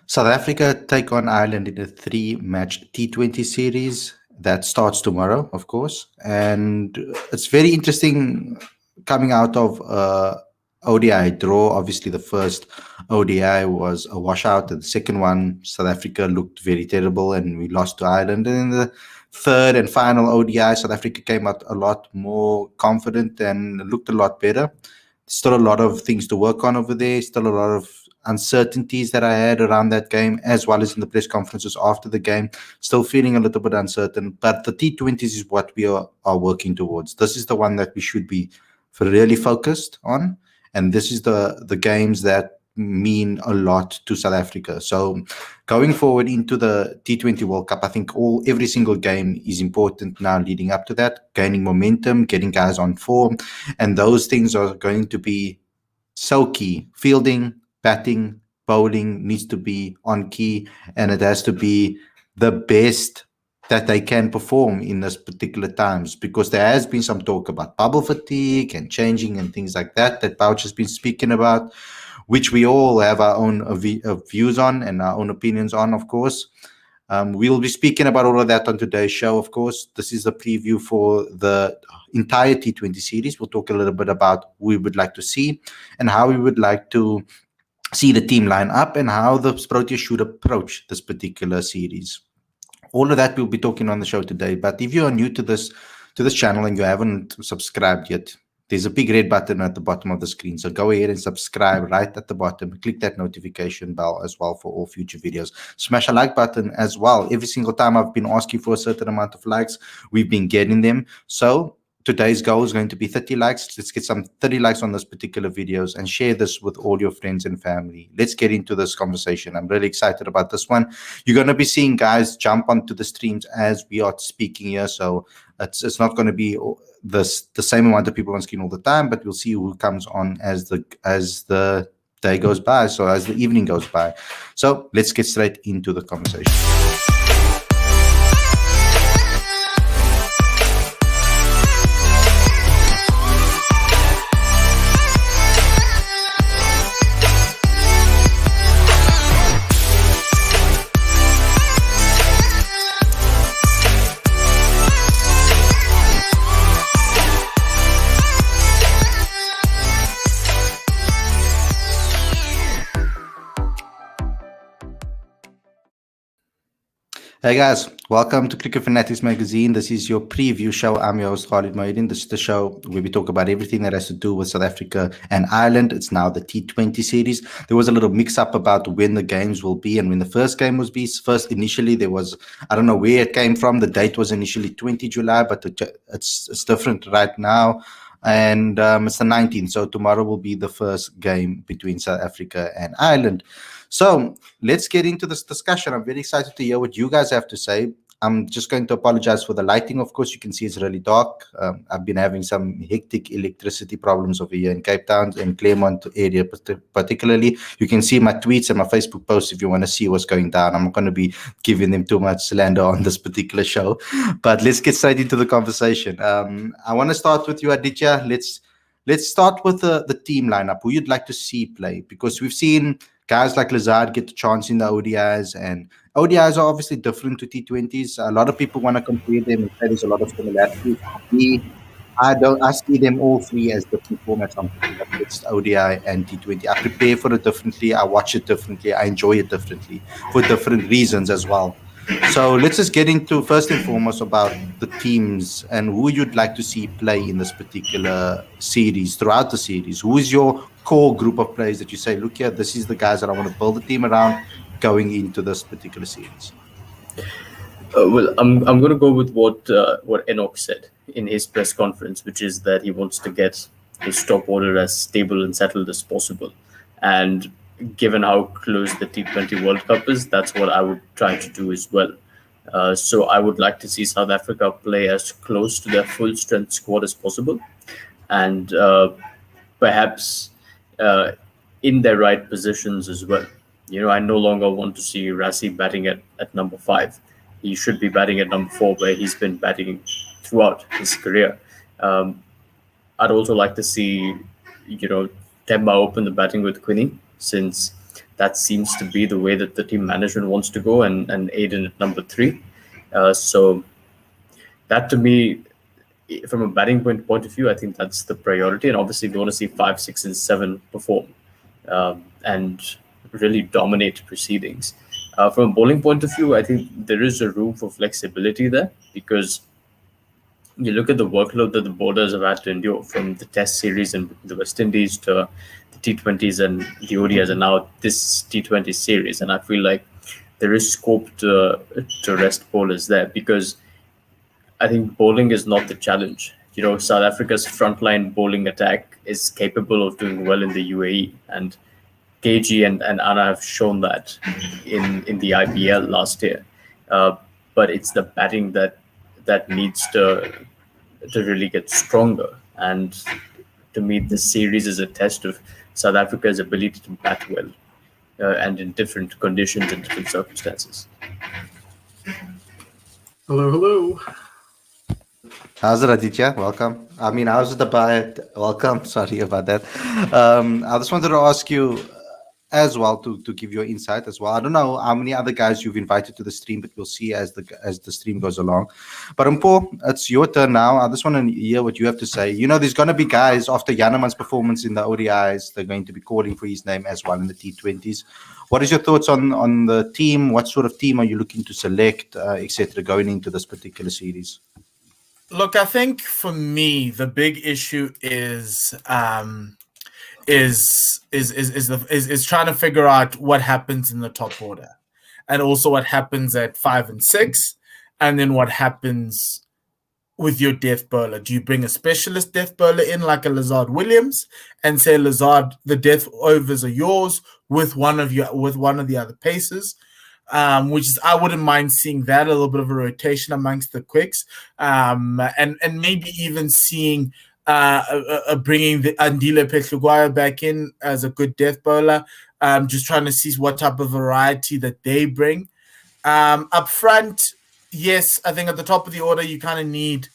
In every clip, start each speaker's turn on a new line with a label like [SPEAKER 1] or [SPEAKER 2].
[SPEAKER 1] South Africa take on Ireland in a three-match T20 series that starts tomorrow, of course, and it's very interesting coming out of ODI draw. Obviously, the first ODI was a washout, and the second one, South Africa looked very terrible, and we lost to Ireland. And in the third and final ODI, South Africa came out a lot more confident and looked a lot better. Still a lot of things to work on over there. Still a lot of uncertainties that I had around that game, as well as in the press conferences after the game. Still feeling a little bit uncertain, but the T20s is what we are working towards. This is the one that we should be really focused on, and this is the games that mean a lot to South Africa. So going forward into the T20 World Cup, I think every single game is important now leading up to that, gaining momentum, getting guys on form, and those things are going to be so key. Fielding, batting, bowling needs to be on key, and it has to be the best that they can perform in this particular times, because there has been some talk about bubble fatigue and changing and things like that Bouch has been speaking about, which we all have our own views on and our own opinions on, of course. We'll be speaking about all of that on today's show, of course. This is a preview for the entire T20 series. We'll talk a little bit about who we would like to see and how we would like to see the team line up and how the Proteas should approach this particular series. All of that we'll be talking on the show today. But if you are new to this channel and you haven't subscribed yet, there's a big red button at the bottom of the screen. So go ahead and subscribe right at the bottom. Click that notification bell as well for all future videos. Smash a like button as well. Every single time I've been asking for a certain amount of likes, we've been getting them. So today's goal is going to be 30 likes. Let's get some 30 likes on this particular videos and share this with all your friends and family. Let's get into this conversation. I'm really excited about this one. You're going to be seeing guys jump onto the streams as we are speaking here. So it's not going to be the same amount of people on screen all the time, but we'll see who comes on as the day goes by. So as the evening goes by. So let's get straight into the conversation. Hey guys, welcome to Cricket Fanatics Magazine. This is your preview show. I'm your host, Khalid Mohideen. This is the show where we talk about everything that has to do with South Africa and Ireland. It's now the T20 series. There was a little mix-up about when the games will be and when the first game was be. First, initially, there was, I don't know where it came from. The date was initially 20 July, but it's different right now. And it's the 19th, so tomorrow will be the first game between South Africa and Ireland. So let's get into this discussion. I'm very excited to hear what you guys have to say. I'm just going to apologize for the lighting. Of course, you can see it's really dark. I've been having some hectic electricity problems over here in Cape Town and Claremont area particularly. You can see my tweets and my Facebook posts if you want to see what's going down. I'm not going to be giving them too much slander on this particular show. But let's get straight into the conversation. I want to start with you, Aditya. Let's start with the team lineup, who you'd like to see play, because we've seen guys like Lazard get the chance in the ODIs, and ODIs are obviously different to T20s. A lot of people want to compare them and say there's a lot of similarities. I see them all three as different formats. It's ODI and T20. I prepare for it differently. I watch it differently. I enjoy it differently for different reasons as well. So let's just get into first and foremost about the teams and who you'd like to see play in this particular series, throughout the series. Who is your core group of players that you say, look here, this is the guys that I want to build a team around going into this particular series?
[SPEAKER 2] Well, I'm going to go with what Enoch said in his press conference, which is that he wants to get his top order as stable and settled as possible. And given how close the T20 World Cup is, that's what I would try to do as well. So I would like to see South Africa play as close to their full strength squad as possible, and perhaps in their right positions as well. I no longer want to see Rassie batting at number 5. He should be batting at number 4, where he's been batting throughout his career. I'd also like to see, Temba open the batting with Quinny, since that seems to be the way that the team management wants to go, and Aiden at number 3. So that to me, from a batting point of view, I think that's the priority. And obviously, we want to see 5, 6, and 7 perform and really dominate proceedings. From a bowling point of view, I think there is a room for flexibility there, because you look at the workload that the bowlers have had to endure from the Test series in the West Indies to the T20s and the ODIs, and now this T20 series. And I feel like there is scope to rest bowlers there, because I think bowling is not the challenge. South Africa's frontline bowling attack is capable of doing well in the UAE, and KG and Anna have shown that in the IPL last year. But it's the batting that needs to really get stronger. And to me, this series is a test of South Africa's ability to bat well and in different conditions and different circumstances.
[SPEAKER 3] Hello, hello.
[SPEAKER 1] How's it, Aditya? Welcome. I mean, how's the diet? Welcome. Sorry about that. I just wanted to ask you as well to give your insight as well. I don't know how many other guys you've invited to the stream, but we'll see as the stream goes along. But Mpo, it's your turn now. I just want to hear what you have to say. There's going to be guys after Janneman's performance in the ODIs. They're going to be calling for his name as well in the T20s. What is your thoughts on the team? What sort of team are you looking to select, etc., going into this particular series?
[SPEAKER 4] Look, I think for me the big issue is trying to figure out what happens in the top order, and also what happens at 5 and 6, and then what happens with your death bowler. Do you bring a specialist death bowler in like a Lazard Williams and say, Lazard, the death overs are yours with one of the other pacers? Which is, I wouldn't mind seeing that, a little bit of a rotation amongst the quicks, and maybe even seeing bringing the Andile Petlugwayo back in as a good death bowler. Just trying to see what type of variety that they bring. Up front, yes, I think at the top of the order you kind of need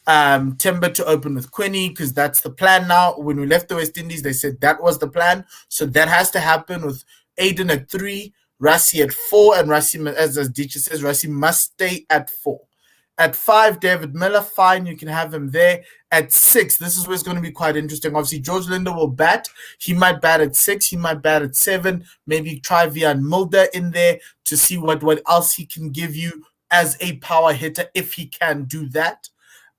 [SPEAKER 4] Temba to open with Quinny, because that's the plan now. When we left the West Indies, they said that was the plan, so that has to happen, with Aiden at 3, Rassie at 4, and Rassie, as Dicha says, Rassie must stay at 4. At 5, David Miller, fine, you can have him there. At 6, this is where it's going to be quite interesting. Obviously, George Linder will bat. He might bat at 6, he might bat at 7, maybe try Vian Mulder in there to see what else he can give you as a power hitter, if he can do that.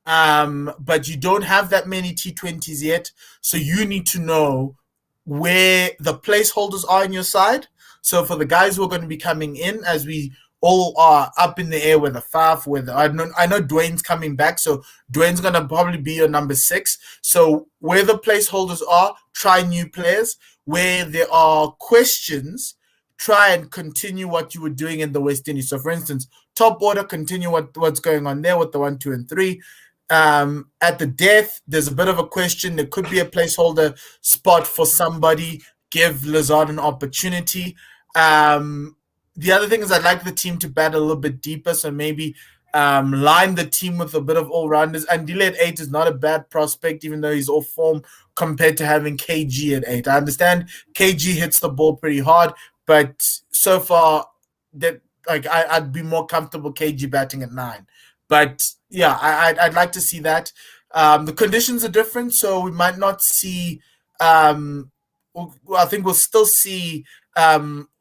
[SPEAKER 4] But you don't have that many T20s yet, so you need to know where the placeholders are on your side. So for the guys who are going to be coming in, as we all are up in the air with a Faf, I know Dwayne's coming back, so Dwayne's going to probably be your number 6. So where the placeholders are, try new players. Where there are questions, try and continue what you were doing in the West Indies. So for instance, top order, continue what's going on there with the 1, 2, and 3. At the death, there's a bit of a question. There could be a placeholder spot for somebody. Give Lazard an opportunity. The other thing is I'd like the team to bat a little bit deeper, so maybe line the team with a bit of all-rounders. And Dile at 8 is not a bad prospect, even though he's off form, compared to having KG at 8. I understand KG hits the ball pretty hard, but so far that I'd be more comfortable KG batting at 9. But yeah, I'd like to see that. The conditions are different, so we might not see. I think we'll still see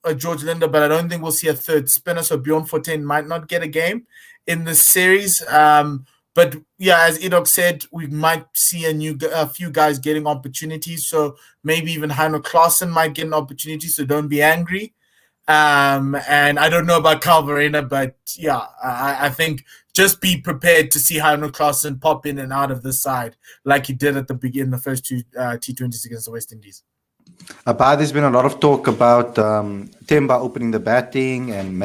[SPEAKER 4] a George Linder, but I don't think we'll see a third spinner. So Bjorn Fortuin might not get a game in this series. But yeah, as Enoch said, we might see a few guys getting opportunities. So maybe even Heino Klaassen might get an opportunity. So don't be angry. And I don't know about Calvarena, but yeah, I think just be prepared to see Heino Klaassen pop in and out of the side like he did at the beginning, the first 2 T20s against the West Indies.
[SPEAKER 1] There's been a lot of talk about Temba opening the batting, and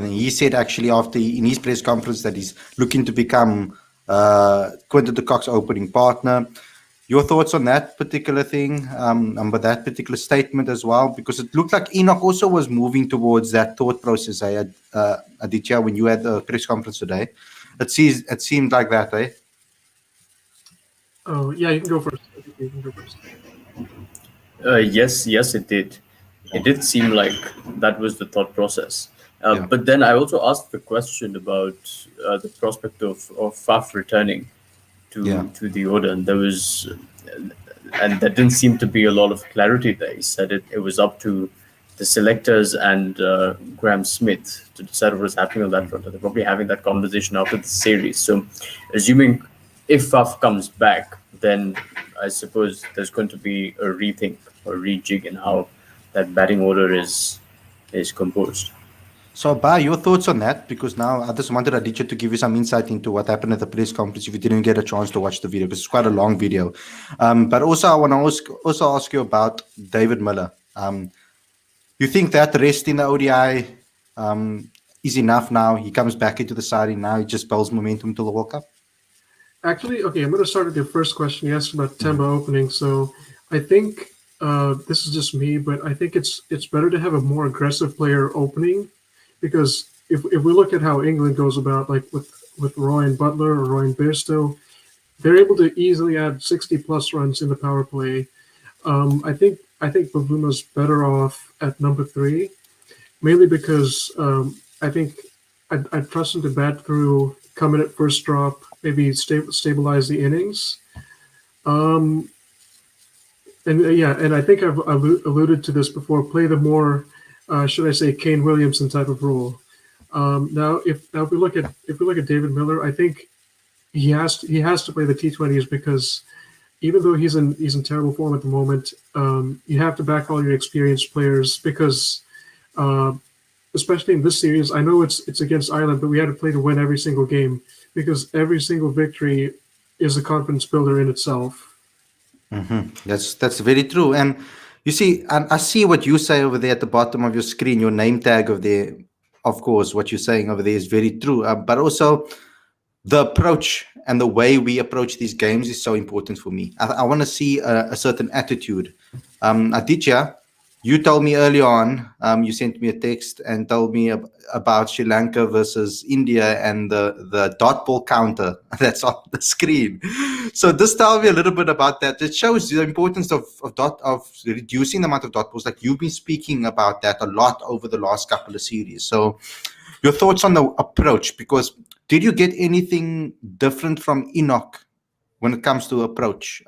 [SPEAKER 1] he said actually in his press conference that he's looking to become Quinton de Kock's opening partner. Your thoughts on that particular thing, but that particular statement as well, because it looked like Enoch also was moving towards that thought process. Aditya, when you had the press conference today, it seemed like that, eh?
[SPEAKER 3] Oh yeah, you can go first. You can go first.
[SPEAKER 2] Yes, it did. it did seem like that was the thought process.
[SPEAKER 1] Yeah.
[SPEAKER 2] But then I also asked the question about the prospect of Faf returning
[SPEAKER 1] Yeah.
[SPEAKER 2] to the order, and there didn't seem to be a lot of clarity there. He said it was up to the selectors and Graham Smith to decide what was happening on that front. And they're probably having that conversation after the series. So, assuming if Faf comes back, then I suppose there's going to be a rethink or rejig in how that batting order is composed.
[SPEAKER 1] So, Ba, your thoughts on that? Because now I just wanted Aditya to give you some insight into what happened at the press conference if you didn't get a chance to watch the video, because it's quite a long video. But also, I want to ask you about David Miller. You think that rest in the ODI is enough now? He comes back into the side and now he just builds momentum to the World Cup?
[SPEAKER 3] Actually, okay, I'm going to start with your first question. You asked about Temba opening. So I think this is just me, but I think it's better to have a more aggressive player opening, because if we look at how England goes about, like with Roy and Butler or Roy and Bairstow, they're able to easily add 60+ runs in the power play. I think Bavuma's better off at number 3, mainly because I think I'd trust him to bat through, come in at first drop, maybe stabilize the innings. And I think I've alluded to this before. Play the more, should I say, Kane Williamson type of role. Now, if we look at David Miller, I think he has to play the T20s, because even though he's in terrible form at the moment, you have to back all your experienced players, because especially in this series, I know it's against Ireland, but we had to play to win every single game, because every single victory is a confidence builder in itself.
[SPEAKER 1] Mm-hmm. That's very true. And you see, and I see what you say over there at the bottom of your screen, your name tag over there. Of course, what you're saying over there is very true. But also, the approach and the way we approach these games is so important for me. I want to see a certain attitude. Aditya, you told me early on, you sent me a text and told me about Sri Lanka versus India and the dot ball counter that's on the screen. So just tell me a little bit about that. It shows the importance of reducing the amount of dot balls. Like, you've been speaking about that a lot over the last couple of series. So your thoughts on the approach, because did you get anything different from Enoch when it comes to approach?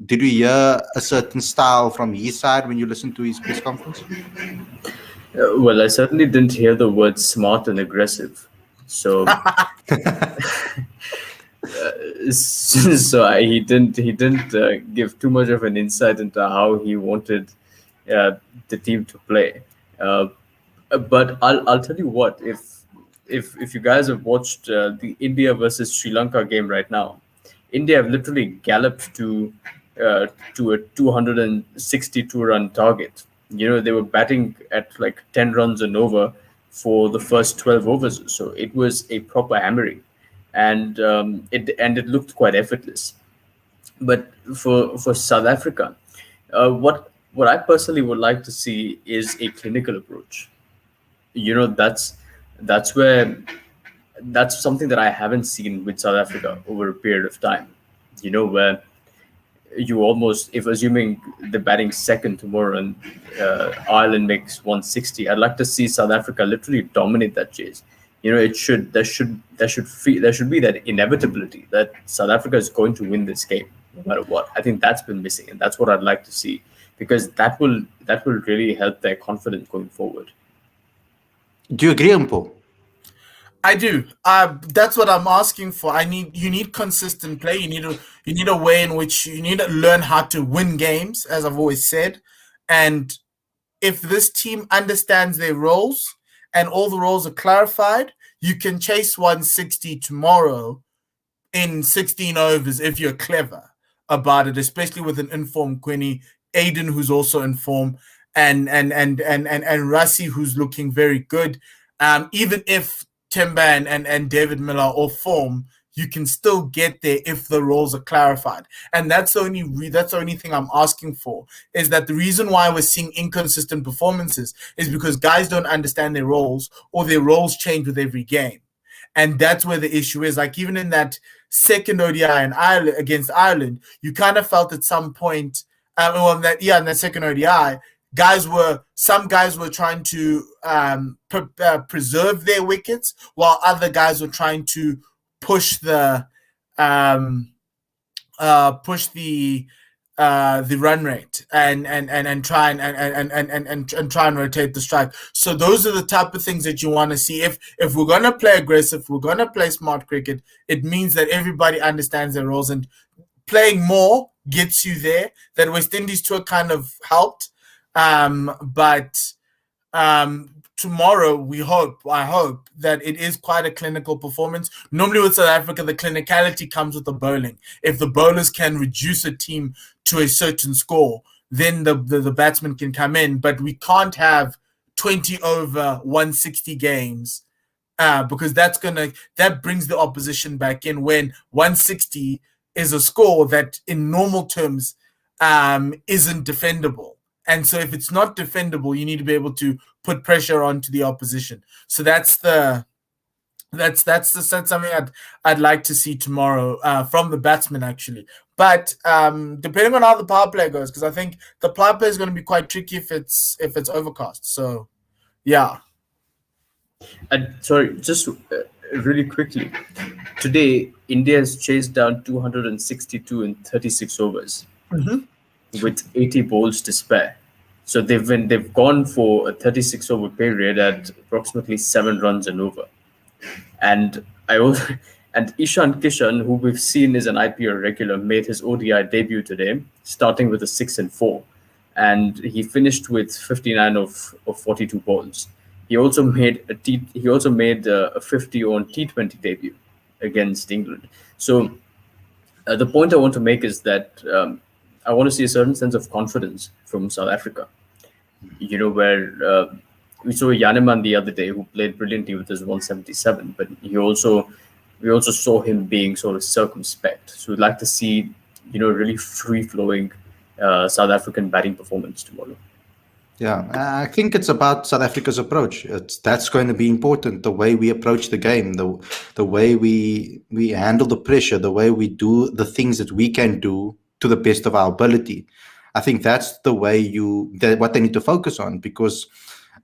[SPEAKER 1] Did you hear a certain style from his side when you listened to his press conference?
[SPEAKER 2] Well, I certainly didn't hear the word smart and aggressive. So, he didn't give too much of an insight into how he wanted the team to play. But I'll tell you what, if you guys have watched the India versus Sri Lanka game right now, India have literally galloped to a 262-run target. You know, they were batting at like 10 runs and over for the first 12 overs. So it was a proper hammering, and it looked quite effortless. But for South Africa, what I personally would like to see is a clinical approach. You know, that's something that I haven't seen with South Africa over a period of time. You know, where you almost, if assuming the batting second tomorrow and Ireland makes 160, I'd like to see South Africa literally dominate that chase. You know, there should be that inevitability that South Africa is going to win this game no matter what. I think that's been missing, and that's what I'd like to see, because that will really help their confidence going forward.
[SPEAKER 1] Do you agree, Paul?
[SPEAKER 4] I do. That's what I'm asking for. You need consistent play. You need a way in which you need to learn how to win games, as I've always said. And if this team understands their roles and all the roles are clarified, you can chase 160 tomorrow in 16 overs if you're clever about it, especially with an informed Quinny, Aiden, who's also informed, and Rassi, who's looking very good. Even if Temba and David Miller are off form, you can still get there if the roles are clarified. And that's the only thing I'm asking for, is that the reason why we're seeing inconsistent performances is because guys don't understand their roles, or their roles change with every game. And that's where the issue is. Like, even in that second ODI against Ireland, you kind of felt at some point, in that second ODI, some guys were trying to preserve their wickets, while other guys were trying to push the push the run rate and try and try and rotate the strike. So those are the type of things that you want to see. If we're gonna play aggressive, we're gonna play smart cricket, it means that everybody understands their roles, and playing more gets you there. That West Indies tour kind of helped. But tomorrow I hope that it is quite a clinical performance. Normally with South Africa, the clinicality comes with the bowling. If the bowlers can reduce a team to a certain score, then the batsman can come in. But we can't have 20 over 160 games because that brings the opposition back in, when 160 is a score that in normal terms isn't defendable. And so if it's not defendable, you need to be able to put pressure onto the opposition. So that's something I'd like to see tomorrow from the batsman, actually. But depending on how the power play goes, because I think the power play is going to be quite tricky if it's overcast. So yeah.
[SPEAKER 2] And sorry, just really quickly, today India has chased down 262 in 36 overs. With 80 balls to spare. So they've gone for a 36 over period at approximately 7 runs and over. And Ishan Kishan, who we've seen is an IPL regular, made his ODI debut today, starting with a 6 and 4. And he finished with 59 of 42 balls. He also made a 50 on T20 debut against England. So the point I want to make is that I want to see a certain sense of confidence from South Africa. Where we saw Yaneman the other day, who played brilliantly with his 177, but we also saw him being sort of circumspect. So we'd like to see, really free-flowing South African batting performance tomorrow.
[SPEAKER 1] Yeah, I think it's about South Africa's approach. That's going to be important. The way we approach the game, the way we handle the pressure, the way we do the things that we can do to the best of our ability. I think that's the way what they need to focus on, because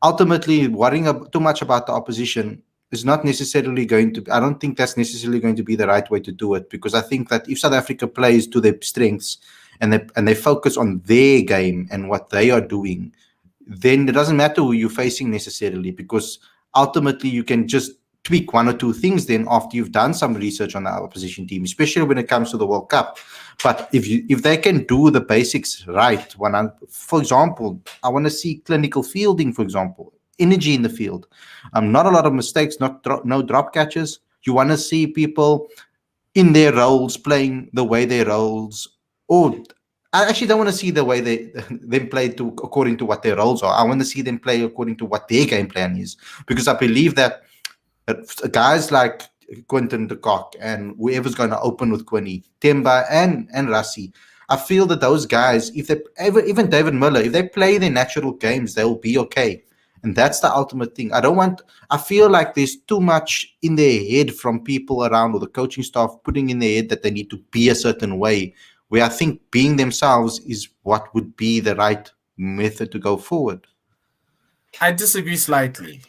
[SPEAKER 1] ultimately worrying too much about the opposition is not necessarily going to. I don't think that's necessarily going to be the right way to do it, because I think that if South Africa plays to their strengths and they focus on their game and what they are doing, then it doesn't matter who you're facing necessarily, because ultimately you can just tweak one or two things then after you've done some research on the opposition team, especially when it comes to the World Cup. But if they can do the basics right, for example, I want to see clinical fielding, for example, energy in the field, not a lot of mistakes, no drop catches. You want to see people in their roles playing the way their roles, or I actually don't want to see the way they play according to what their roles are. I want to see them play according to what their game plan is, because I believe that guys like Quinton de Kock and whoever's going to open with Quinny, Temba and Rassie, I feel that those guys, even David Miller, if they play their natural games, they'll be okay. And that's the ultimate thing. I feel like there's too much in their head from people around, or the coaching staff putting in their head that they need to be a certain way, where I think being themselves is what would be the right method to go forward.
[SPEAKER 4] I disagree slightly,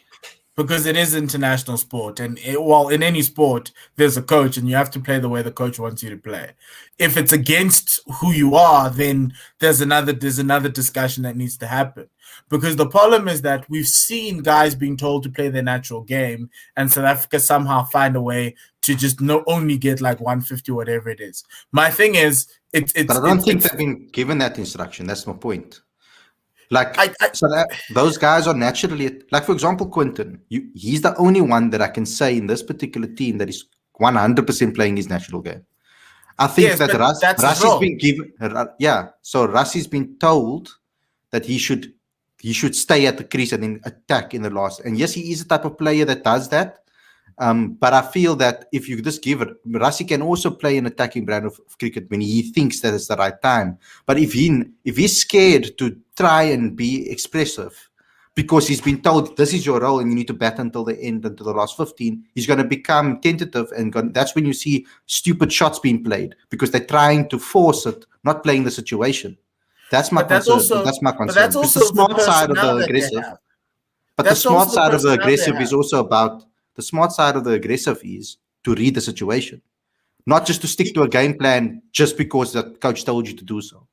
[SPEAKER 4] because it is international sport, and in any sport, there's a coach, and you have to play the way the coach wants you to play. If it's against who you are, then there's another discussion that needs to happen. Because the problem is that we've seen guys being told to play their natural game, and South Africa somehow find a way to just not only get like 150, whatever it is. My thing is, but
[SPEAKER 1] I don't think they've been given that instruction. That's my point. Those guys are naturally, like for example, Quinton. He's the only one that I can say in this particular team that is 100% playing his natural game. I think that Rassie's been given. So Rassie's been told that he should stay at the crease and then attack in the last. And yes, he is a type of player that does that. But I feel that if you just give it, Rassie can also play an attacking brand of cricket when he thinks that it's the right time. But if he's scared to try and be expressive because he's been told this is your role and you need to bat until the end, until the last 15, he's going to become tentative, and that's when you see stupid shots being played, because they're trying to force it, not playing the situation. That's my
[SPEAKER 4] But that's
[SPEAKER 1] concern.
[SPEAKER 4] also
[SPEAKER 1] That's my
[SPEAKER 4] but
[SPEAKER 1] concern.
[SPEAKER 4] that's
[SPEAKER 1] Because the
[SPEAKER 4] also the
[SPEAKER 1] smart side of
[SPEAKER 4] personnel
[SPEAKER 1] the
[SPEAKER 4] that they
[SPEAKER 1] aggressive,
[SPEAKER 4] have.
[SPEAKER 1] but the
[SPEAKER 4] That's
[SPEAKER 1] smart
[SPEAKER 4] also the
[SPEAKER 1] side of the
[SPEAKER 4] personnel they
[SPEAKER 1] aggressive is
[SPEAKER 4] have.
[SPEAKER 1] also about the smart side of the aggressive is to read the situation, not just to stick to a game plan just because the coach told you to do so.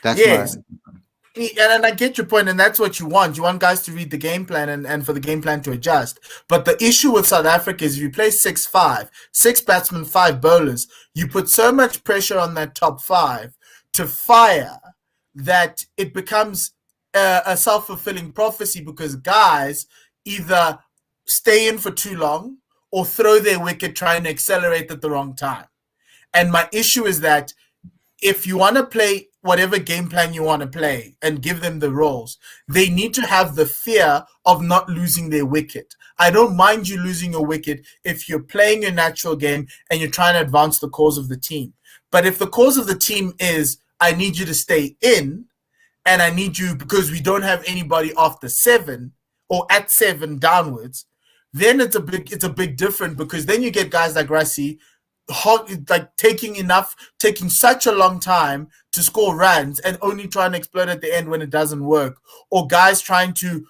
[SPEAKER 1] That's my.
[SPEAKER 4] Yes. And I get your point, and that's what you want. You want guys to read the game plan and for the game plan to adjust. But the issue with South Africa is if you play 6-5, 6 batsmen, 5 bowlers, you put so much pressure on that top 5 to fire that it becomes a self-fulfilling prophecy because guys either stay in for too long or throw their wicket trying to accelerate at the wrong time. And my issue is that if you want to play whatever game plan you want to play and give them the roles, they need to have the fear of not losing their wicket. I don't mind you losing a wicket if you're playing your natural game and you're trying to advance the cause of the team. But if the cause of the team is, I need you to stay in, and I need you because we don't have anybody after 7 or at 7 downwards, then it's a big difference because then you get guys like Rassi like taking such a long time to score runs and only trying to explode at the end when it doesn't work, or guys trying to,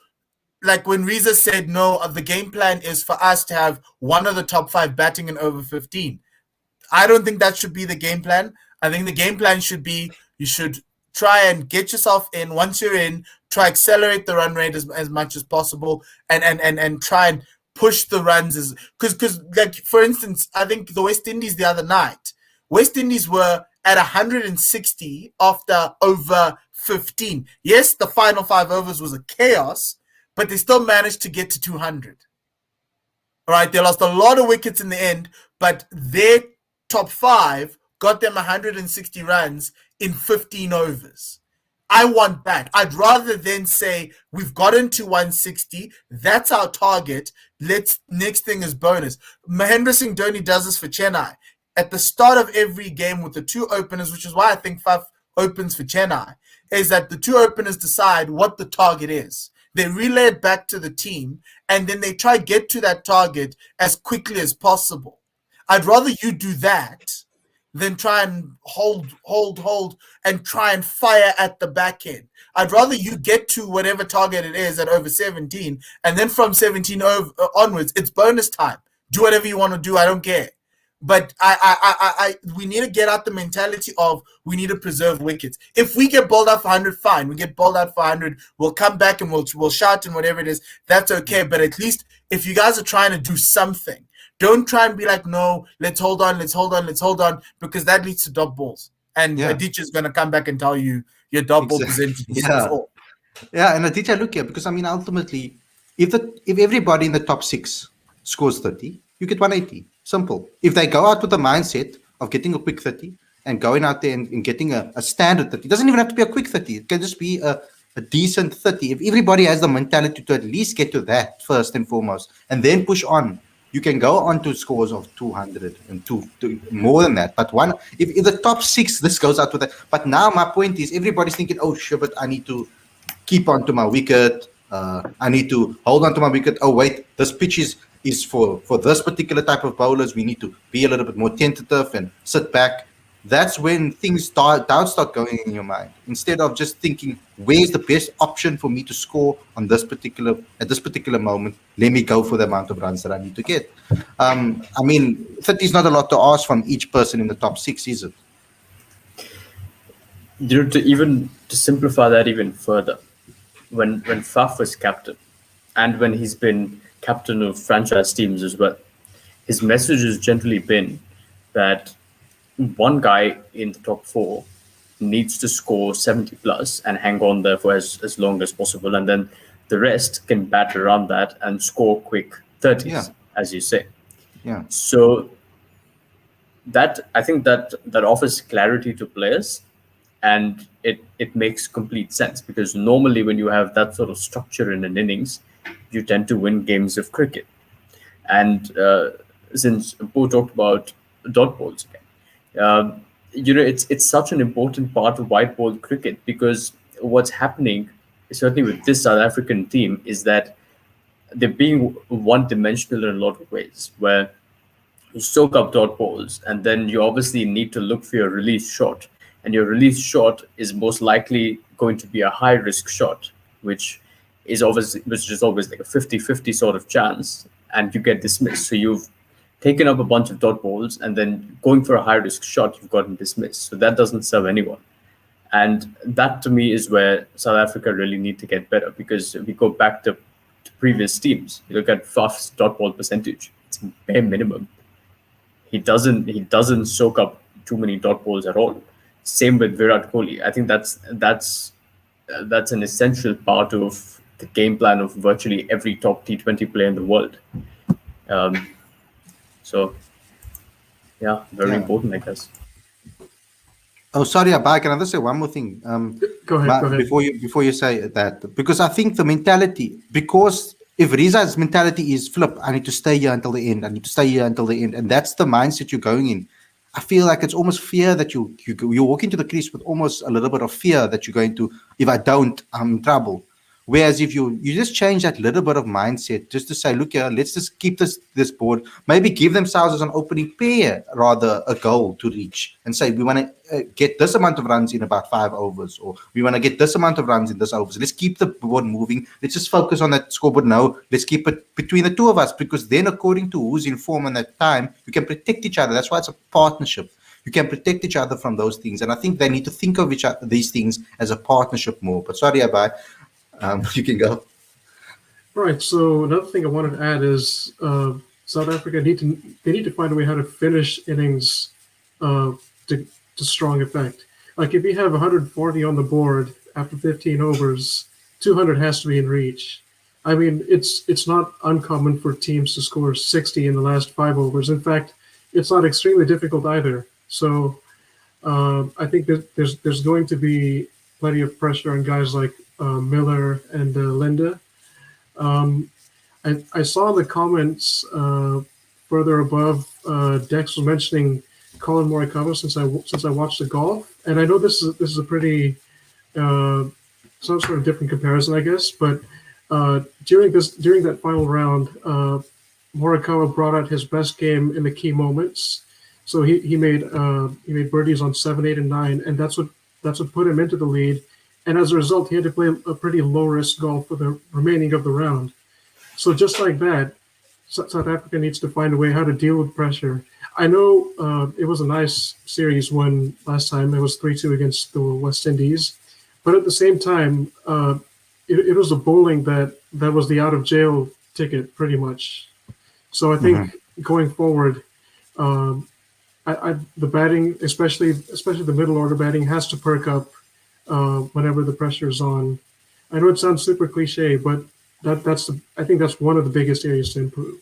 [SPEAKER 4] like when Reza said, no, the game plan is for us to have one of the top 5 batting in over 15. I don't think that should be the game plan. I think the game plan should be you should try and get yourself in. Once you're in, try accelerate the run rate as much as possible and try and push the runs as because like for instance, I think the West Indies the other night, West Indies were at 160 after over 15. Yes, the final 5 overs was a chaos, but they still managed to get to 200. All right, they lost a lot of wickets in the end, but their top 5 got them 160 runs in 15 overs. I want that. I'd rather than say we've gotten to 160. That's our target. Next thing is bonus. Mahendra Singh Dhoni does this for Chennai. At the start of every game with the 2 openers, which is why I think 5 opens for Chennai, is that the 2 openers decide what the target is. They relay it back to the team, and then they try get to that target as quickly as possible. I'd rather you do that than try and hold, and try and fire at the back end. I'd rather you get to whatever target it is at over 17, and then from 17 onwards, it's bonus time. Do whatever you want to do. I don't care. But we need to get out the mentality of we need to preserve wickets. If we get bowled out for 100, fine. We get bowled out for 100. We'll come back and we'll shout and whatever it is. That's okay. But at least if you guys are trying to do something, don't try and be like, no, let's hold on, because that leads to dot balls. And Aditya is going to come back and tell you your dot ball percentage is off.
[SPEAKER 1] Yeah, and Aditya, look here, because I mean, ultimately, if everybody in the top 6 scores 30, you get 180. Simple. If they go out with the mindset of getting a quick 30 and going out there and getting a standard 30, it doesn't even have to be a quick 30. It can just be a decent 30. If everybody has the mentality to at least get to that first and foremost, and then push on, you can go on to scores of 200 and more than that. But if the top 6, this goes out with that. But now my point is everybody's thinking, oh, sure, but I need to keep on to my wicket. I need to hold on to my wicket. Oh, wait, this pitch is for this particular type of bowlers. We need to be a little bit more tentative and sit back. That's when things start going in your mind. Instead of just thinking, where's the best option for me to score at this particular moment? Let me go for the amount of runs that I need to get. I mean, 30 is not a lot to ask from each person in the top 6, is it?
[SPEAKER 2] To simplify that even further, when Faf was captain, and when he's been captain of franchise teams as well, his message has generally been that one guy in the top 4 needs to score 70 plus and hang on there for as long as possible, and then the rest can bat around that and score quick 30s, as you say.
[SPEAKER 1] Yeah.
[SPEAKER 2] So that I think that offers clarity to players, and it makes complete sense, because normally when you have that sort of structure in an innings, you tend to win games of cricket. And since Bo talked about dot balls again, it's such an important part of white ball cricket, because what's happening, certainly with this South African team, is that they're being one-dimensional in a lot of ways, where you soak up dot balls, and then you obviously need to look for your release shot. and your release shot is most likely going to be a high risk shot, which is always like a 50-50 sort of chance, and you get dismissed. So you've taken up a bunch of dot balls, and then going for a high risk shot, you've gotten dismissed. So that doesn't serve anyone. And that to me is where South Africa really need to get better, because if we go back to previous teams, you look at Faf's dot ball percentage, it's bare minimum. He doesn't soak up too many dot balls at all. Same with Virat Kohli. I think that's an essential part of the game plan of virtually every top T20 player in the world. So, yeah, very important, I guess.
[SPEAKER 1] Oh, sorry, Abhay, can I just say one more thing?
[SPEAKER 3] Go ahead.
[SPEAKER 1] Before you say that, because I think the mentality, because if Riza's mentality is flip, I need to stay here until the end, and that's the mindset you're going in. I feel like it's almost fear that you walk into the crease with almost a little bit of fear that you're going to, if I don't, I'm in trouble. Whereas if you just change that little bit of mindset, just to say, look here, let's just keep this board, maybe give themselves as an opening pair rather a goal to reach, and say we want to get this amount of runs in about 5 overs, or we want to get this amount of runs in this overs. Let's keep the board moving. Let's just focus on that scoreboard now. Let's keep it between the two of us, because then according to who's in form at that time, you can protect each other. That's why it's a partnership. You can protect each other from those things. And I think they need to think of these things as a partnership more. But sorry, Abhay. You can go.
[SPEAKER 3] Right. So another thing I wanted to add is South Africa need to find a way how to finish innings to strong effect. Like if you have 140 on the board after 15 overs, 200 has to be in reach. I mean, it's not uncommon for teams to score 60 in the last 5 overs. In fact, it's not extremely difficult either. So I think that there's going to be plenty of pressure on guys like Miller and Linda. I saw in the comments further above, Dex was mentioning Colin Morikawa since I watched the golf, and I know this is a pretty some sort of different comparison, I guess. But during that final round, Morikawa brought out his best game in the key moments. So he made birdies on 7, 8, and 9, and that's what put him into the lead. And as a result, he had to play a pretty low-risk golf for the remaining of the round. So just like that, South Africa needs to find a way how to deal with pressure. I know it was a nice series when last time it was 3-2 against the West Indies, but at the same time, it was a bowling that was the out-of-jail ticket pretty much. So I think going forward, the batting, especially the middle order batting, has to perk up whenever the pressure is on. I know it sounds super cliche, but I think that's one of the biggest areas to improve.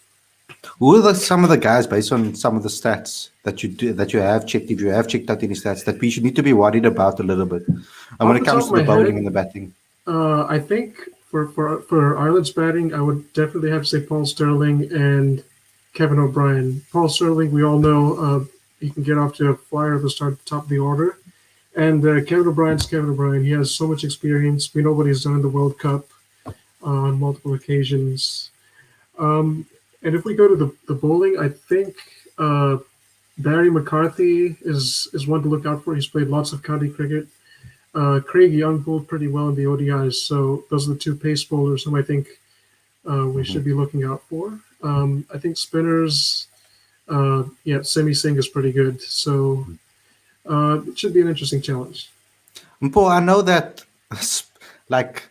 [SPEAKER 1] Who are some of the guys, based on some of the stats that you have checked, if you have checked out any stats, that we should need to be worried about a little bit? And when it comes to the bowling and the batting,
[SPEAKER 3] I think for Ireland's batting, I would definitely have to say Paul Sterling and Kevin O'Brien. Paul Sterling, we all know he can get off to a flyer at the top of the order. And Kevin O'Brien's Kevin O'Brien. He has so much experience. We know what he's done in the World Cup on multiple occasions. And if we go to the bowling, I think Barry McCarthy is one to look out for. He's played lots of county cricket. Craig Young bowled pretty well in the ODIs. So those are the two pace bowlers whom I think we should be looking out for. I think spinners, Simi Singh is pretty good. So it should be an interesting challenge.
[SPEAKER 1] Paul, I know that like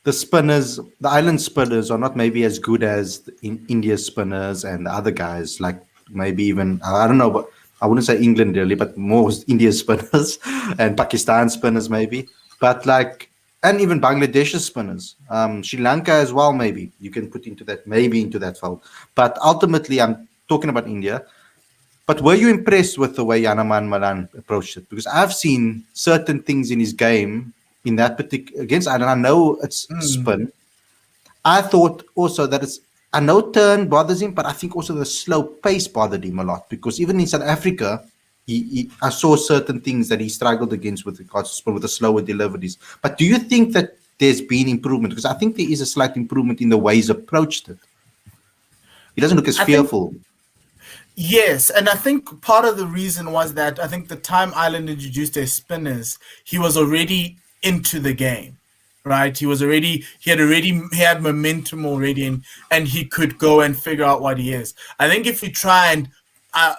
[SPEAKER 1] the spinners, the island spinners are not maybe as good as in India spinners and the other guys, like maybe even, I don't know, but I wouldn't say England really, but more India spinners and Pakistan spinners maybe. But like, and even Bangladesh spinners, Sri Lanka as well, maybe you can put into that fold. But ultimately, I'm talking about India. But were you impressed with the way Yanaman Malan approached it? Because I've seen certain things in his game in that particular against Ireland. I know it's spin. I thought also that I know turn bothers him, but I think also the slow pace bothered him a lot, because even in South Africa, I saw certain things that he struggled against with regards to spin, with the slower deliveries. But do you think that there's been improvement? Because I think there is a slight improvement in the way he's approached it. He doesn't look as fearful.
[SPEAKER 4] Yes, and I think part of the reason was that I think the time Ireland introduced their spinners, he was already into the game, right? He had momentum already, and he could go and figure out what he is. I think if you try and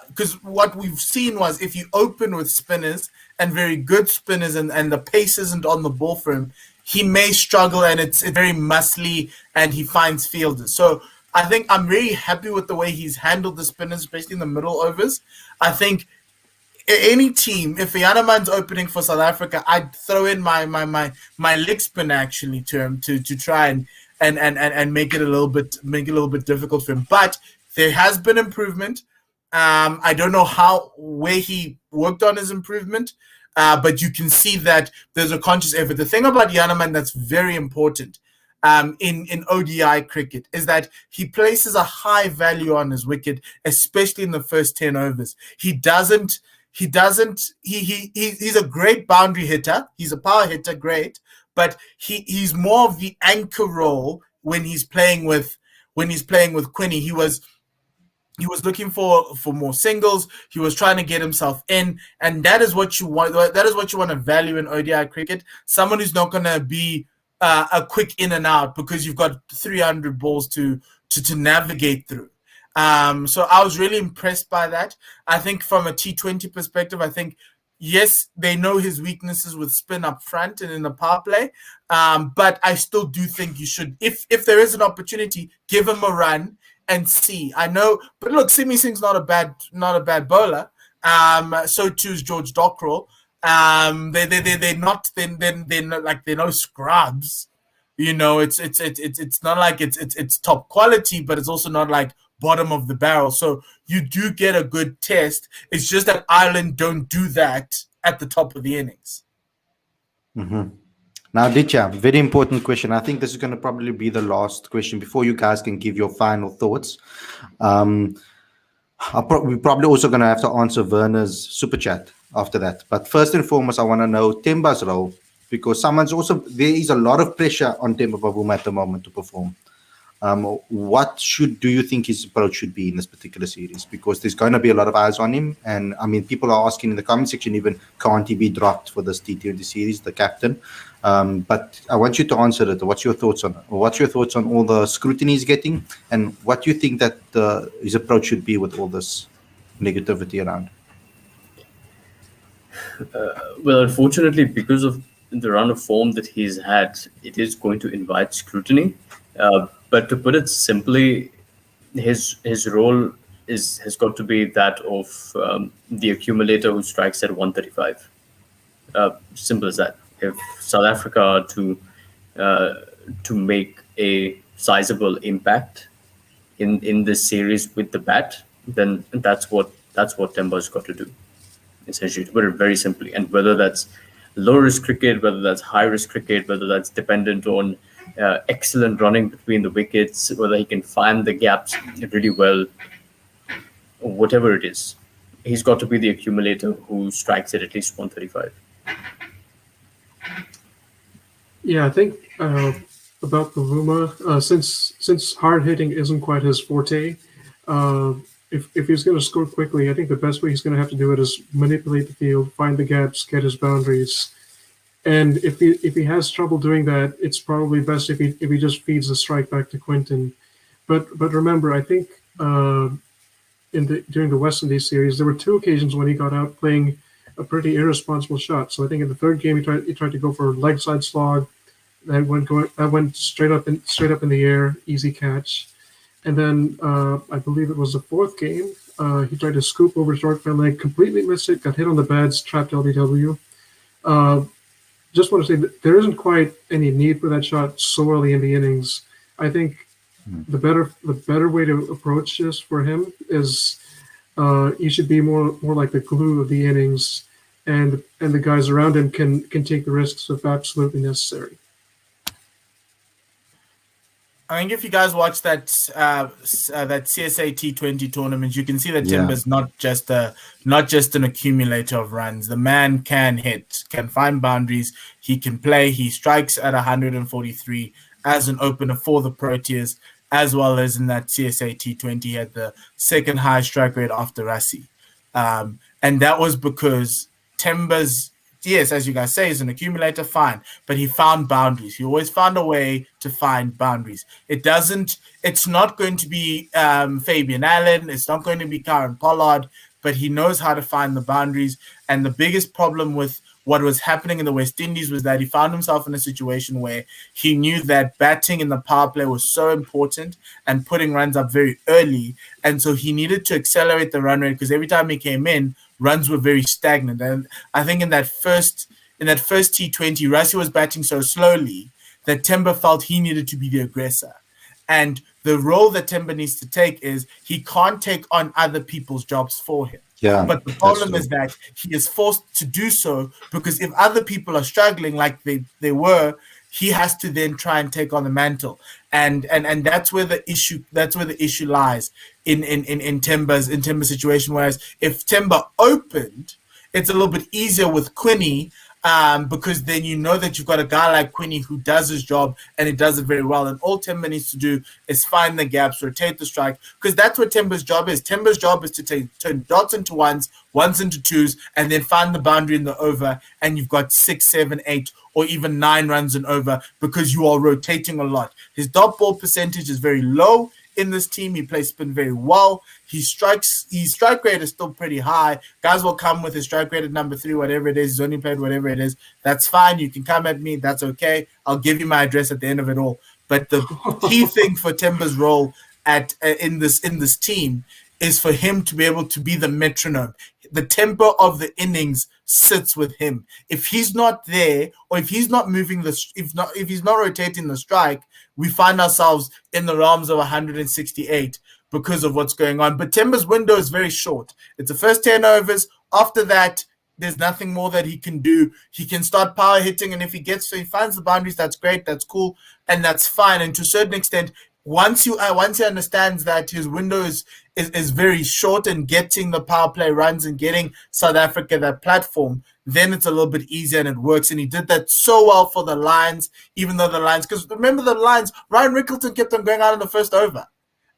[SPEAKER 4] because what we've seen was if you open with spinners and very good spinners and the pace isn't on the ball for him, he may struggle and it's very muscly and he finds fielders. So I think I'm really happy with the way he's handled the spinners, especially in the middle overs. I think any team, if Yanaman's opening for South Africa, I'd throw in my leg spin actually to him to try and make it a little bit difficult for him. But there has been improvement. I don't know where he worked on his improvement, but you can see that there's a conscious effort. The thing about Yanaman that's very important in ODI cricket is that he places a high value on his wicket, especially in the first 10 overs. He's a great boundary hitter. He's a power hitter, great, but he's more of the anchor role when he's playing with Quinny. He was looking for more singles. He was trying to get himself in, and that is what you want. That is what you want to value in ODI cricket. Someone who's not going to be a quick in and out because you've got 300 balls to navigate through. So I was really impressed by that. I think from a T20 perspective, I think yes, they know his weaknesses with spin up front and in the power play. But I still do think you should, if there is an opportunity, give him a run and see. I know, but look, Simi Singh's not a bad bowler. So too is George Dockrell. They're no scrubs. You know, it's not like it's top quality, but it's also not like bottom of the barrel. So you do get a good test. It's just that Ireland don't do that at the top of the innings.
[SPEAKER 1] Mm-hmm. Now, Ditya, very important question. I think this is going to probably be the last question before you guys can give your final thoughts. We're probably also going to have to answer Werner's super chat after that. But first and foremost, I want to know Temba's role, because there is a lot of pressure on Temba Bavuma at the moment to perform. What do you think his approach should be in this particular series? Because there's going to be a lot of eyes on him. And I mean, people are asking in the comment section, even, can't he be dropped for this T20 series, the captain? But I want you to answer it. What's your thoughts on all the scrutiny he's getting? And what do you think that his approach should be with all this negativity around?
[SPEAKER 2] Well, unfortunately, because of the run of form that he's had, it is going to invite scrutiny. But to put it simply, his role has got to be that of the accumulator who strikes at 135. Simple as that. If South Africa are to make a sizable impact in this series with the bat, then that's what Temba's got to do, essentially, to put it very simply. And whether that's low risk cricket, whether that's high risk cricket, whether that's dependent on excellent running between the wickets, whether he can find the gaps really well, or whatever it is, he's got to be the accumulator who strikes at least 135.
[SPEAKER 3] Yeah, I think about Bavuma, since hard hitting isn't quite his forte, if he's going to score quickly, I think the best way he's going to have to do it is manipulate the field, find the gaps, get his boundaries. And if he has trouble doing that, it's probably best if he just feeds the strike back to Quinton. But remember, I think during the West Indies series, there were 2 occasions when he got out playing a pretty irresponsible shot. So I think in the 3rd game he tried to go for a leg side slog, that went straight up in the air, easy catch. And then I believe it was the 4th game, he tried to scoop over short front leg, completely missed it, got hit on the pads, trapped LBW. Just want to say that there isn't quite any need for that shot so early in the innings. I think the better way to approach this for him is he should be more like the glue of the innings, and the guys around him can take the risks if absolutely necessary.
[SPEAKER 4] I think if you guys watch that CSA T20 tournament, you can see that Temba's not just an accumulator of runs. The man can hit, can find boundaries. He can play. He strikes at 143 as an opener for the Proteas. as well as in that CSA T20, he had the second highest strike rate after Rassie. And that was because Temba's, yes, as you guys say, is an accumulator, fine, but he found boundaries. He always found a way to find boundaries. It's not going to be Fabian Allen, it's not going to be Karen Pollard, but he knows how to find the boundaries. And the biggest problem with what was happening in the West Indies was that he found himself in a situation where he knew that batting in the power play was so important and putting runs up very early. And so he needed to accelerate the run rate because every time he came in, runs were very stagnant. And I think in that first T20, Rassie was batting so slowly that Temba felt he needed to be the aggressor. And the role that Temba needs to take is he can't take on other people's jobs for him.
[SPEAKER 1] Yeah,
[SPEAKER 4] but the problem is that he is forced to do so because if other people are struggling like they were, he has to then try and take on the mantle. And that's where the issue lies in Temba's situation. Whereas if Temba opened, it's a little bit easier with Quinny. Because then you know that you've got a guy like Quinny who does his job and he does it very well. And all Temba needs to do is find the gaps, rotate the strike, because that's what Temba's job is. Temba's job is to turn dots into ones into twos, and then find the boundary in the over, and you've got 6, 7, 8, or even 9 runs in over because you are rotating a lot. His dot ball percentage is very low in this team. He plays spin very well. His strike rate is still pretty high. Guys will come with his strike rate at number 3, whatever it is. He's only played whatever it is. That's fine. You can come at me. That's okay. I'll give you my address at the end of it all. But the key thing for Temba's role in this team is for him to be able to be the metronome. The tempo of the innings sits with him. If he's not there, or if he's not moving if he's not rotating the strike, we find ourselves in the realms of 168 because of what's going on. But Temba's window is very short. It's the first 10 overs. After that, there's nothing more that he can do. He can start power hitting, and if he finds the boundaries, that's great, that's cool, and that's fine. And to a certain extent, once he understands that his window is very short and getting the power play runs and getting South Africa that platform, then it's a little bit easier and it works. And he did that so well for the Lions, even though the Lions, because remember the Lions, Ryan Rickleton kept on going out in the first over.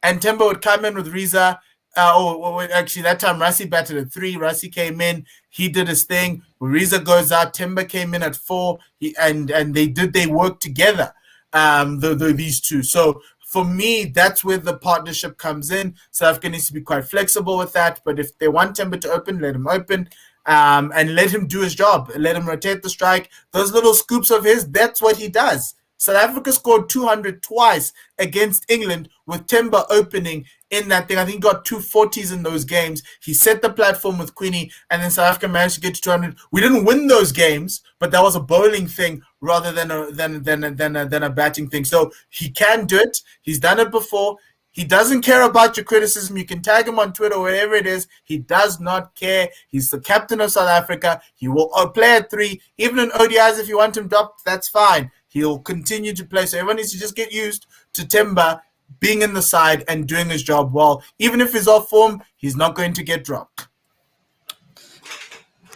[SPEAKER 4] And Temba would come in with Riza. Actually, that time Rassie batted at 3. Rassie came in. He did his thing. Riza goes out. Temba came in at 4. And they worked together, these two. So for me, that's where the partnership comes in. South Africa needs to be quite flexible with that. But if they want Temba to open, let him open. And let him do his job. Let him rotate the strike. Those little scoops of his, that's what he does. South Africa scored 200 twice against England with Temba opening in that thing. I think he got 240s in those games. He set the platform with Quinny, and then South Africa managed to get to 200. We didn't win those games, but that was a bowling thing rather than a batting thing. So he can do it. He's done it before. He doesn't care about your criticism. You can tag him on Twitter, wherever it is. He does not care. He's the captain of South Africa. He will play at 3. Even in ODIs, if you want him dropped, that's fine. He'll continue to play. So everyone needs to just get used to Temba being in the side and doing his job well. Even if he's off form, he's not going to get dropped.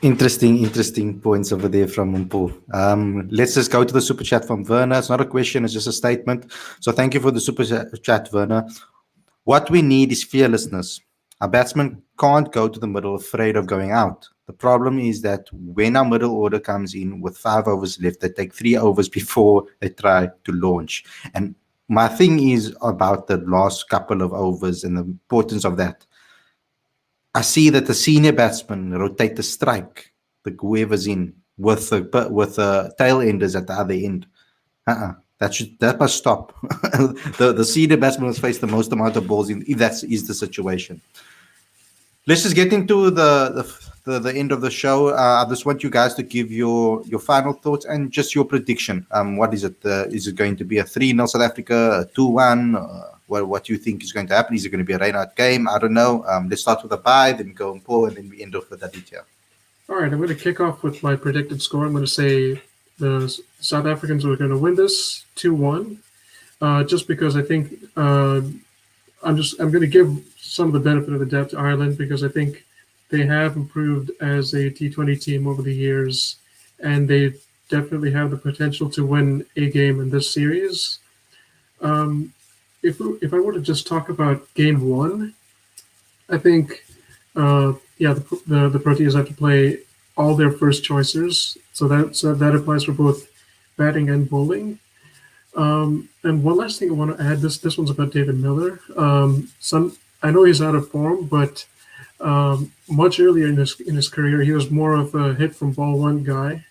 [SPEAKER 1] Interesting points over there from Mpo. Let's just go to the super chat from Werner. It's not a question, it's just a statement. So thank you for the super chat, Werner. What we need is fearlessness. Our batsmen can't go to the middle afraid of going out. The problem is that when our middle order comes in with 5 overs left, they take 3 overs before they try to launch. And my thing is about the last couple of overs and the importance of that. I see that the senior batsmen rotate the strike, whoever's in, with the tail enders at the other end. That must stop. the senior batsman must face the most amount of balls if that is the situation. Let's just get into the end of the show. I just want you guys to give your final thoughts and just your prediction. What is it? Is it going to be a 3-0 South Africa, a 2-1? What do you think is going to happen? Is it going to be a rain-out game? I don't know. Let's start with a bye, then go and pull, and then we end off with that detail.
[SPEAKER 3] All right, I'm going to kick off with my predicted score. I'm going to say the South Africans are going to win this 2-1, just because I think I'm going to give some of the benefit of the doubt to Ireland because I think they have improved as a T20 team over the years, and they definitely have the potential to win a game in this series. if I were to just talk about game one, I think the Proteas have to play all their first choices, so that applies for both batting and bowling. And one last thing I want to add, this one's about David Miller. I know he's out of form, but much earlier in his career, he was more of a hit from ball one guy.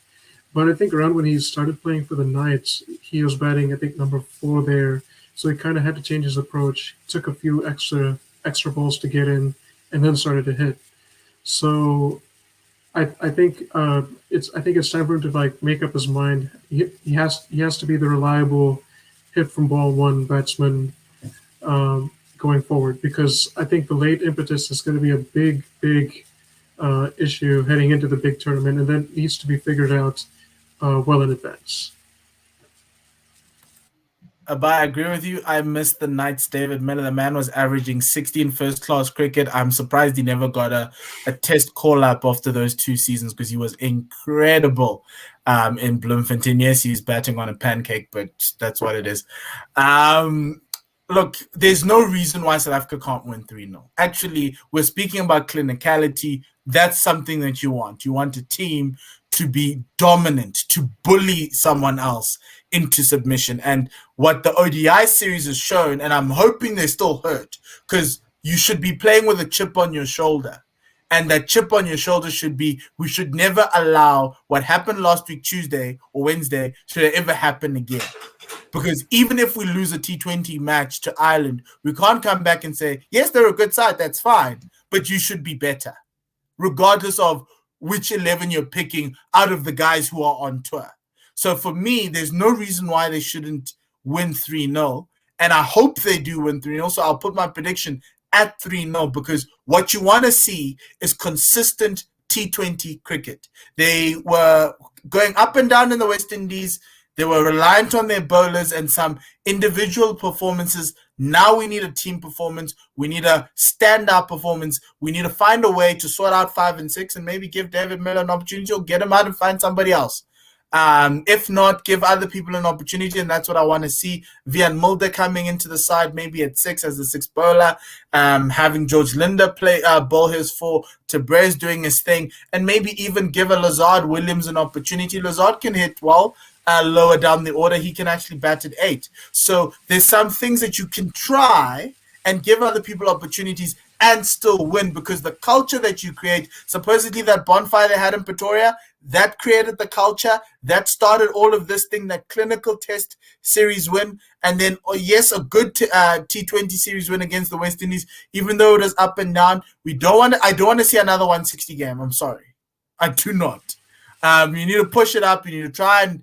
[SPEAKER 3] But I think around when he started playing for the Knights, he was batting, I think, number 4 there. So he kind of had to change his approach. Took a few extra balls to get in, and then started to hit. So I think it's time for him to like make up his mind. He has to be the reliable hit from ball one batsman going forward, because I think the late impetus is going to be a big issue heading into the big tournament, and that needs to be figured out well in advance.
[SPEAKER 4] I agree with you. I missed the Knights' David Miller. The man was averaging 60 in first-class cricket. I'm surprised he never got a test call-up after those 2 seasons, because he was incredible in Bloemfontein. Yes, he's batting on a pancake, but that's what it is. Look, there's no reason why South Africa can't win 3-0. Actually, we're speaking about clinicality. That's something that you want. You want a team to be dominant, to bully someone else into submission. And what the ODI series has shown, and I'm hoping they still hurt, because you should be playing with a chip on your shoulder. And that chip on your shoulder should be, we should never allow what happened last week, Tuesday or Wednesday, should it ever happen again. Because even if we lose a T20 match to Ireland, we can't come back and say, yes, they're a good side, that's fine, but you should be better, regardless of which 11 you're picking out of the guys who are on tour. So for me, there's no reason why they shouldn't win 3-0. And I hope they do win 3-0. So I'll put my prediction at 3-0, because what you want to see is consistent T20 cricket. They were going up and down in the West Indies. They were reliant on their bowlers and some individual performances. Now we need a team performance. We need a standout performance. We need to find a way to sort out 5 and 6 and maybe give David Miller an opportunity, or get him out and find somebody else. If not, give other people an opportunity, and that's what I want to see. Vian Mulder coming into the side, maybe at 6 as the 6th bowler, having George Linder play bowl his 4, Tabrez doing his thing, and maybe even give a Lazard Williams an opportunity. Lazard can hit well. Lower down the order, he can actually bat at 8. So there's some things that you can try and give other people opportunities and still win, because the culture that you create, supposedly that bonfire they had in Pretoria, that created the culture, that started all of this thing, that clinical test series win, and then, yes, a good T20 series win against the West Indies, even though it was up and down. I don't want to see another 160 game. I'm sorry. I do not. You need to push it up. You need to try and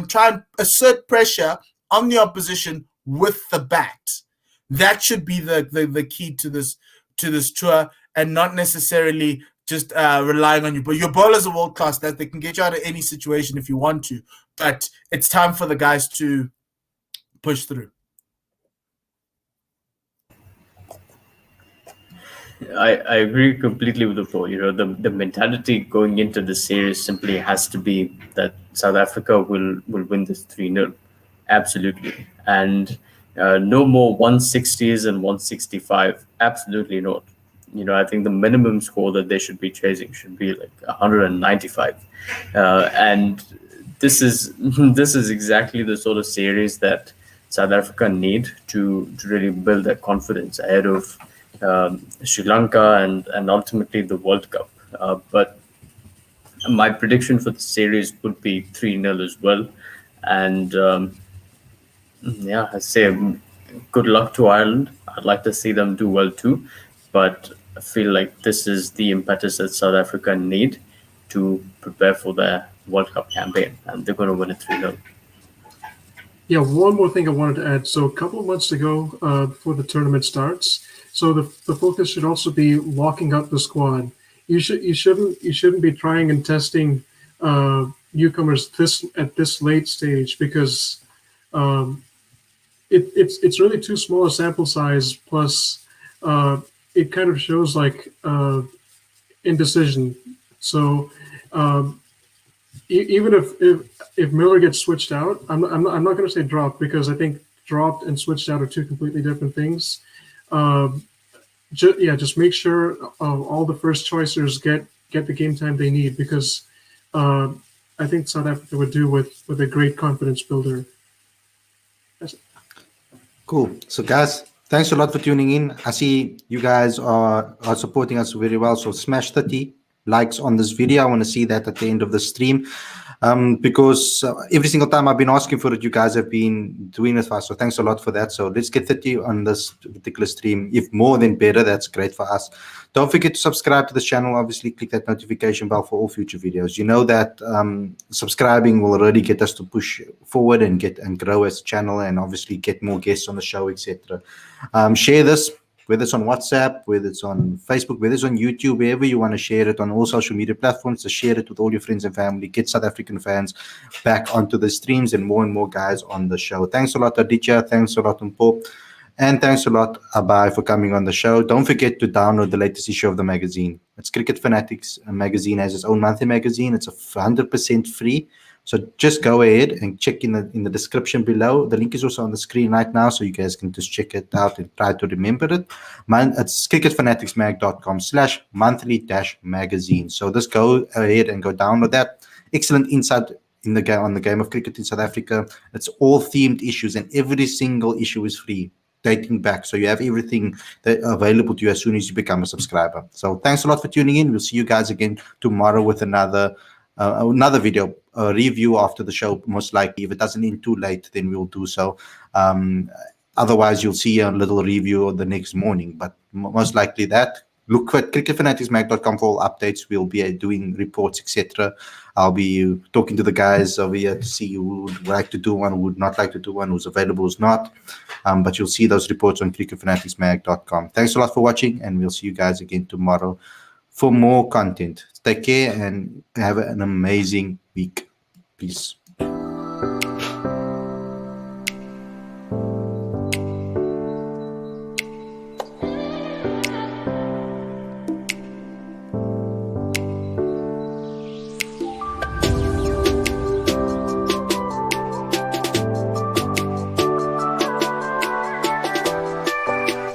[SPEAKER 4] try and assert pressure on the opposition with the bat. That should be the key to this tour, and not necessarily just relying on you. But your bowlers are world class. That they can get you out of any situation if you want to. But it's time for the guys to push through.
[SPEAKER 2] I agree completely with the flow. The mentality going into the series simply has to be that South Africa will win this 3-0. Absolutely. And no more 160s and 165. Absolutely not. I think the minimum score that they should be chasing should be like 195. And this is exactly the sort of series that South Africa need to really build their confidence ahead of Sri Lanka and ultimately the World Cup. But my prediction for the series would be 3-0 as well. And I say good luck to Ireland. I'd like to see them do well too. But I feel like this is the impetus that South Africa need to prepare for their World Cup campaign. And they're going to win it 3-0.
[SPEAKER 3] Yeah, one more thing I wanted to add. So a couple of months ago, before the tournament starts, so the focus should also be locking up the squad. You shouldn't be trying and testing newcomers at this late stage, because it's really too small a sample size. Plus, it kind of shows like indecision. So even if Miller gets switched out, I'm not going to say dropped, because I think dropped and switched out are two completely different things. Just make sure all the first choicers get the game time they need, because I think South Africa would do with a great confidence builder.
[SPEAKER 1] Cool. So, guys, thanks a lot for tuning in. I see you guys are supporting us very well. So, smash 30 likes on this video. I want to see that at the end of the stream. Because every single time I've been asking for it, you guys have been doing it for us. So thanks a lot for that. So let's get 30 on this particular stream. If more, then better. That's great for us. Don't forget to subscribe to the channel. Obviously, click that notification bell for all future videos. You know that subscribing will already get us to push forward and grow as a channel, and obviously get more guests on the show, etc. Share this, whether it's on WhatsApp, whether it's on Facebook, whether it's on YouTube, wherever you want to share it, on all social media platforms. So share it with all your friends and family. Get South African fans back onto the streams and more guys on the show. Thanks a lot, Aditya. Thanks a lot, Mpo. And thanks a lot, Abai, for coming on the show. Don't forget to download the latest issue of the magazine. It's Cricket Fanatics magazine, has its own monthly magazine. It's 100% free. So just go ahead and check in the description below. The link is also on the screen right now, so you guys can just check it out and try to remember it. It's cricketfanaticsmag.com/monthly-magazine. So just go ahead and go download that. Excellent insight on the game of cricket in South Africa. It's all themed issues, and every single issue is free, dating back. So you have everything available to you as soon as you become a subscriber. So thanks a lot for tuning in. We'll see you guys again tomorrow with another video, review after the show, most likely. If it doesn't end too late, then we'll do so. Otherwise, you'll see a little review the next morning, but most likely that. Look at cricketfanaticsmag.com for all updates. We'll be doing reports, etc. I'll be talking to the guys over here to see who would like to do one, who would not like to do one, who's available, who's not. But you'll see those reports on cricketfanaticsmag.com. Thanks a lot for watching, and we'll see you guys again tomorrow for more content. Take care and have an amazing week. Peace.